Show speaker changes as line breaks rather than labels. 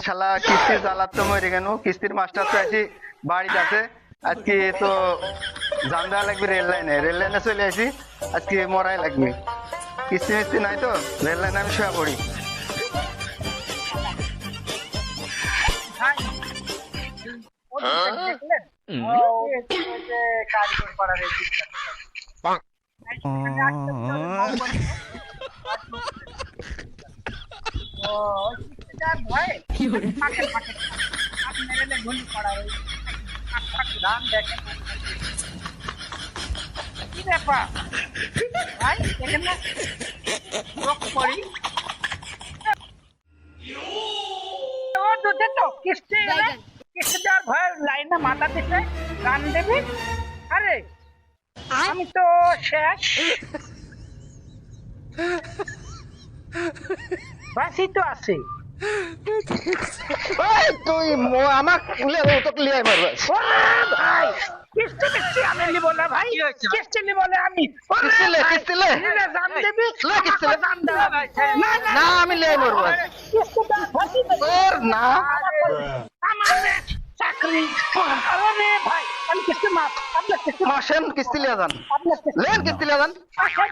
শালা কিস্তির জ্বালাত তো মরে গেল, কিস্তির মাস্টার তো আসি বাড়িতে আছে। আজকে তো জাম দেওয়া লাগবে রেল লাইনে চলে আসি, আজকে মরাই লাগবে। কিস্তি মিস্তি নাই তো রেল লাইনে আমি শুয়ে পড়ি।
কি ব্যাপার ভাই দেখেন না রক করি ও দুধে তো কিস্তি এলে কিস্তি দেওয়ার ভয় লাইনে মাথা দিতে গান দেবে। আরে আমি তো শেষ বাসি তো আছে।
তুই আমাকে লিয়াই মারবে।
ভাই কিস্তি কিস্তি আমি নিব না ভাই, কিস্তি নিব না আমি।
কিস্তি লে
নিলে জান দেবে
কিস্তি লে।
জান দেবে
না আমি লিয়াই মারবো
কিস্তিটা ফাঁসি দেবে।
তোর না
আমার চাকরি আরে ভাই আমি কিস্তি মাপ আপনার কিস্তি
মাসেন কিস্তি লিয়া যান,
আপনার কিস্তি
লেন কিস্তি লিয়া যান।
আসেন